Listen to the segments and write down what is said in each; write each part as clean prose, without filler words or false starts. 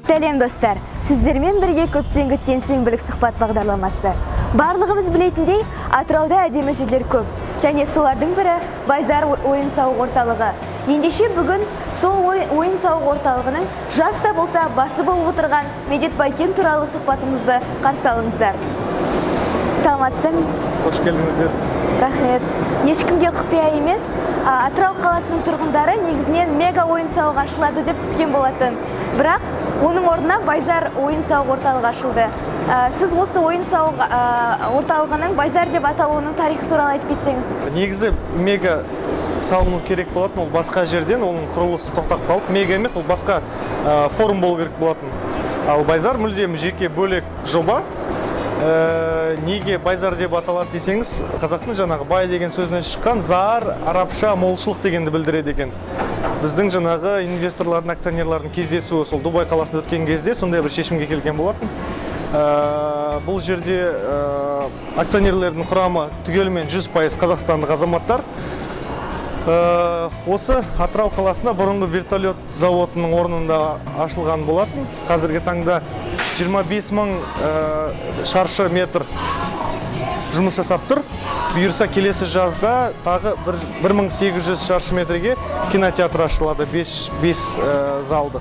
Сәлем достар, сіздермен бірге көптен күткен сенбілік сұхбат бағдарламасы. Барлығымыз білетіндей, Атырауда әдемі жерлер көп, және солардың бірі Байзар ойын-сауық орталығы. Ендеше бүгін сол ойын-сауық орталығының жас та болса басы болып отырған Медет Байкен туралы сұхбатымызды қарсы алыңыздар. Саламатсың? Қош келдіңіздер. Рахмет. Ешкімге құпия емес, Атырау қаласының тұрғындары негізінен мега ойын-сауық ашылады деп күткен болатын. Бірақ оның орнына Байзар ойын-сауық орталығы ашылды. Сіз осы ойын-сауық орталығының Байзар деп аталуының тарихы туралы айтып кетсеңіз. Негізі мега салыну керек болатын, ол басқа жерден, оның құрылысы тоқтап қалып, мега емес, ол басқа форум болу керек болатын. Ал Байзар мүлдем жеке бөлек жоба. Неге Байзар деп аталады десеңіз, қазақтың жаңағы бай деген сөзінен шыққан зар, арабша молшылық дегенді білдіреді екен. Біздің жаңағы инвесторлардың, акционерлардың кездесуі сол Дубай қаласында өткен кезде сондай бір шешімге келген болатын. Бұл жерде акционерлердің құрамы түгелімен 100% қазақстандық азаматтар. Осы Атырау қаласында бұрынғы вертолет заводының орнында ашылған болатын. Қазіргі таңда 25 мың шаршы метр жұмыс жасап тұр. Бұйырса келесі жазда тағы 1800 шаршы метрге кинотеатр ашылады, 5 залды.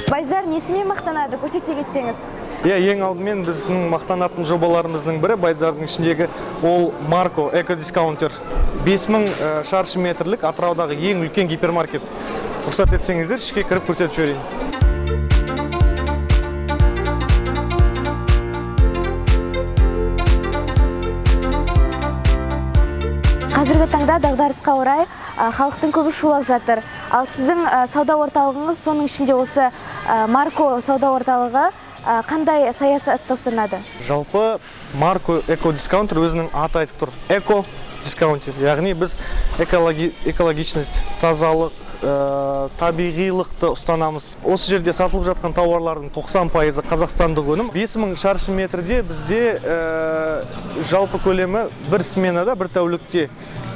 Байзар несімен мақтанады, көрсете кетсеңіз? Ең алдымен біздің мақтанатын жобаларымыздың бірі Байзардың ішіндегі ол Марко эко-дискаунтер. 5000 шаршы метрлік Атыраудағы ең үлкен гипермаркет. Рұқсат етсеңіздер, ішке кіріп көрсетіп жіберейін. Қазіргі таңда дағдарысқа орай халықтың көбі шулап жатыр. Ал сіздің сауда орталығыңыз, соның ішінде осы Марко сауда орталығы қандай саясатты ұстанады? Жалпы Марко эко-дискаунтер өзінің аты айтып тұр. Эко-дискаунтер. Яғни біз экологичность, тазалық, табиғилықты ұстанамыз. Осы жерде сатылып жатқан тауарлардың 90% қазақстандық өнім. 5000 шаршы метрде бізде жалпы көлемі бір сменада, бір тәулікте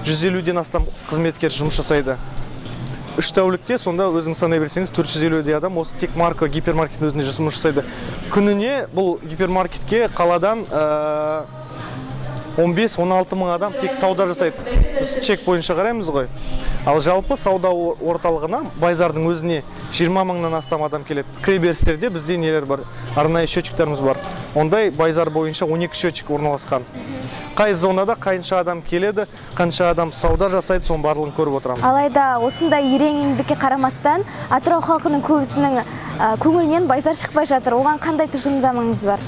150-ден астам қызметкер жұмыс жасайды. 3 тәулікте сонда өзіңіз санай берсеңіз 450 адам осы тек Марко гипермаркеттің өзіне жұмыс жасайды. Күніне бұл гипермаркетке қаладан 15-16 мың адам тек сауда жасайды. Біз чек бойынша қараймыз ғой. Ал жалпы сауда орталығына Байзардың өзіне 20 мыңнан астам адам келеді. Кіреберістерде бізде нелер бар? Арнайы счетчиктеріміз бар. Ондай Байзар бойынша 12 счетчик орналасқан. Қай зонада қанша адам келеді, қанша адам сауда жасайды, соның барлығын көріп отырамыз. Алайда осындай ерен еңбекке қарамастан Атырау халқының көбісінің көңілінен Байзар шықпай жатыр. Оған қандай тұжырымдамаңыз бар?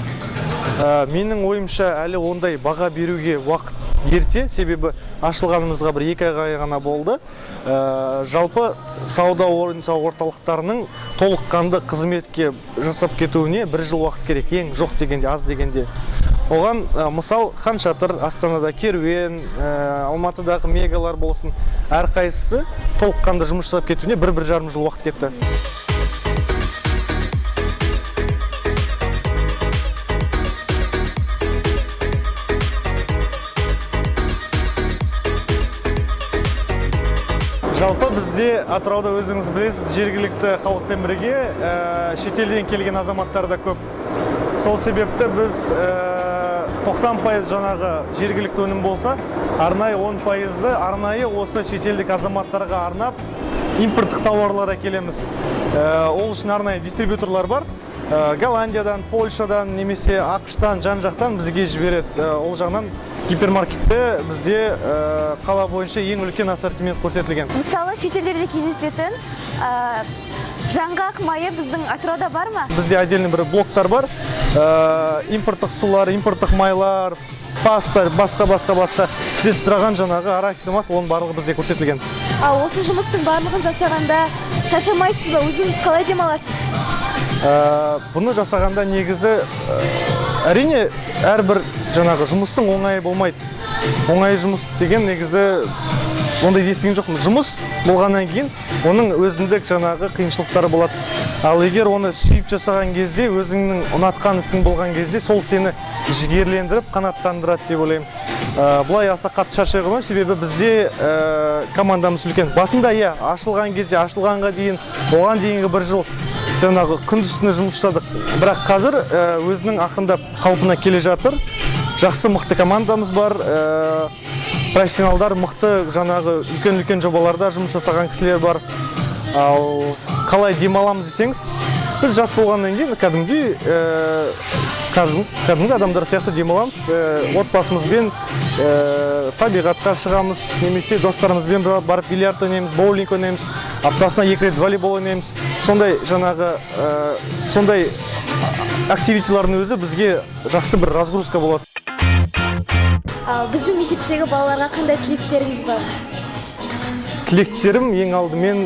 Менің ойымша әлі ондай баға беруге уақыт ерте, себебі ашылғанымызға бір 2 ай ғана болды. Жалпы сауда орталықтарының толыққанды қызметке жасап кетуіне 1 жыл уақыт керек, ең жоқ дегенде, аз дегенде. Оған мысал Хан Шатыр, Астанада Керуен, Алматыдағы мегалар болсын, әрқайсысы толыққанды жұмыс жасап кетуіне 1-1,5 жыл уақыт кетті. Жалпы бізде Атырауда өзіңіз білесіз, жергілікті халықпен бірге шетелден келген азаматтар да көп. Сол себепті біз 90% жаңағы жергілікті өнім болса, арнайы 10%-ды арнайы осы шетелдік азаматтарға арнап импорттық тауарлар әкелеміз. Ол үшін арнайы дистрибьюторлар бар. Голландиядан, Польшадан, немесе ақштан, жан-жақтан бізге жібереді. Ол жағынан гипермаркетте бізде қала бойынша ең үлкен ассортимент көрсетілген. Мысалы, шетелдерде кездесетін жаңғақ майы біздің Атырауда бар ма? Бізде отдельный бір блоктар бар. Импорттық сулар, импорттық майлар, паста, басқа. Сіз сұраған жаңағы арахис мас, оның барлығы бізде көрсетілген. Осы жұмыстың барлығын жасағанда шаршамайсыз ба? Өзіңіз қалай демаласыз? Бұны жасағанда негізі әрине әрбір жаңағы жұмыстың оңайы болмайды. Оңай жұмыс деген негізі ондай естіген жоқпын. Жұмыс болғаннан кейін оның өзіндік жаңағы қиыншылықтары болады. Ал егер оны сүйіп жасаған кезде, өзіңнің ұнатқан ісің болған кезде, сол сені жігерлендіріп, қанаттандырады деп ойлаймын. Бұлай аса қатты шаршай қоймаймын, себебі бізде командамыз үлкен. Басында ашылған кезде, ашылғанға дейін, оған дейінгі 1 жыл жаңағы күндіз-түні жұмыс жасадық. Бірақ қазір өзінің ақырындап қалпына келе жатыр. Жақсы мықты командамыз бар, профессионалдар мықты жаңағы үлкен жобаларда жұмыс жасаған кісілер бар. Ал қалай демаламыз десеңіз, біз жас болғаннан кейін кәдімгі адамдар сияқты демаламыз. Отбасымызбен табиғатқа шығамыз, немесе достарымызбен барып бильярд ойнаймыз, боулинг ойнаймыз, аптасына 2 рет волейбол ойнаймыз. Сондай жаңағы сондай активитилардың өзі бізге жақсы бір разгрузка болады. Біздің мектептегі балаларға қандай тілектеріңіз бар? Тілектерім ең алдымен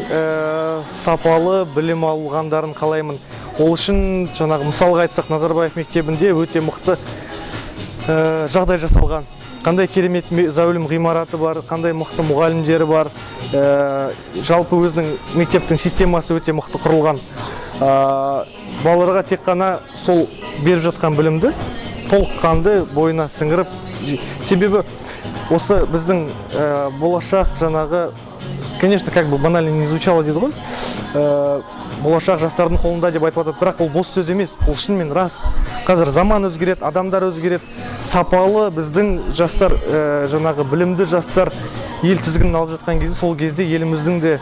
сапалы білім алғандарын қалаймын. Ол үшін жаңағы мысалға айтсақ, Назарбаев мектебінде өте мықты жағдай жасалған. Қандай керемет зәулім ғимараты бар, қандай мықты мұғалімдері бар. Жалпы өзінің мектептің системасы өте мықты құрылған. Балаларға тек қана сол беріп жатқан білімді толыққанды бойына сіңіріп, себебі осы біздің болашақ жаңағы, конечно, как бы банально не звучало дейді ғой, болашақ жастардың қолында деп айтып жатады, бірақ ол бос сөз емес, ол шынымен рас. Қазір заман өзгереді, адамдар өзгереді, сапалы біздің жастар, жаңағы білімді жастар ел тізгінін алып жатқан кезде, сол кезде еліміздің де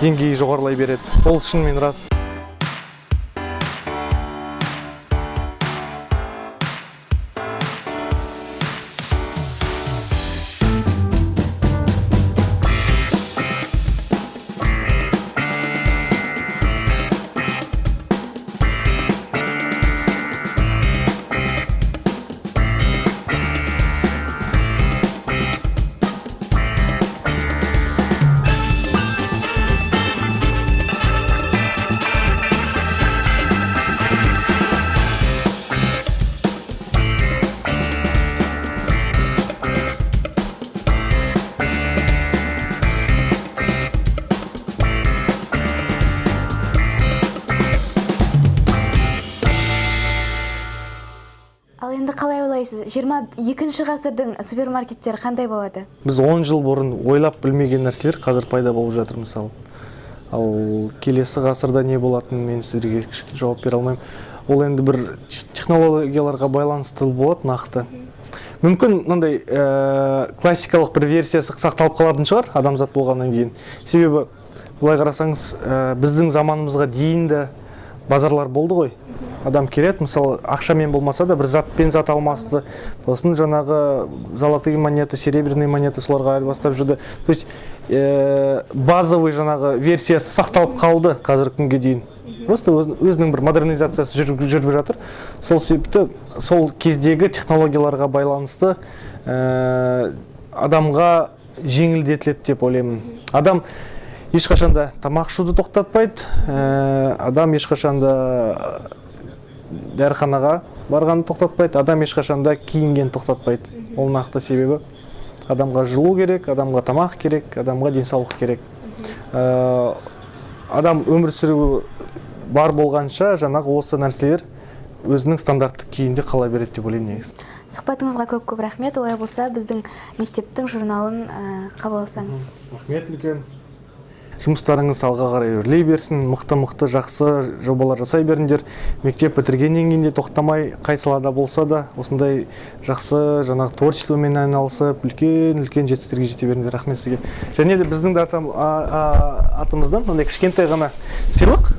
деңгейі жоғарылай береді. Ол шынымен рас. Ал енді қалай ойлайсыз, 22-ші ғасырдың супермаркеттері қандай болады? Біз 10 жыл бұрын ойлап білмеген нәрселер қазір пайда болып жатыр мысалы. Ал келесі ғасырда не болатынын мен сіздерге жауап бере алмаймын. Ол енді бір технологияларға байланысты болады нақты. Мүмкін мынандай классикалық бір версиясы сақталып қалатын шығар адамзат болғаннан кейін. Себебі былай қарасаңыз, біздің заманымызға дейін де базарлар болды ғой. Адам келеді, мысалы, ақшамен болмаса да бір затпен зат алмасты. Сосын жаңағы золотые монеты, серебряные монеты соларға айырбастап жүрді. То есть базовый жаңағы версиясы сақталып қалды қазіргі күнге дейін. Просто өзінің бір модернизациясы жүріп жатыр. Сол себепті сол кездегі технологияларға байланысты адамға жеңілдетіледі деп ойлаймын. Адам ешқашанда тамақ ішуді тоқтатпайды, адам ешқашанда дәріханаға барғанды тоқтатпайды, адам ешқашанда киінген тоқтатпайды. Ол нақты себебі адамға жылу керек, адамға тамақ керек, адамға денсаулық керек. Адам өмір сүруі бар болғанша жаңағы осы нәрселер өзінің стандартты күйінде қала береді деп ойлаймын негізі. Сұхбатыңызға көп рахмет. Олай болса, біздің мектептің журналын қабыл алсаңыз. Рахмет үлкен. Жұмыстарыңыз алға қарай өрлей берсін, мықты жақсы жобалар жасай беріңдер. Мектеп бітіргеннен кейін де тоқтамай, қай салада болса да, осындай жақсы жаңағы творчествомен айналысып, үлкен жетістіктерге жете беріңдер. Рахмет сізге. Және де біздің атымыздан мынандай кішкентай ғана сыйлық,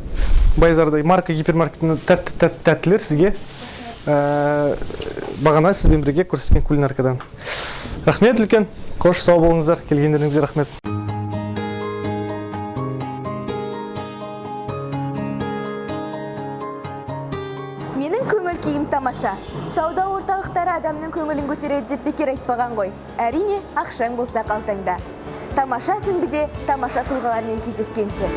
Байзардай марка гипермаркетінің тәттілер сізге бағана сізбен бірге көрсеткен кулинаркадан. Рахмет үлкен. Қош сау болыңыздар. Келгендеріңізге рахмет. Менің көңіл күйім тамаша. Сауда орталықтары адамның көңілін көтереді деп бекер айтпаған ғой. Әрине, ақшаң болса қалтаңда. Тамаша сүмбіде тамаша тұлғалармен кездескенше.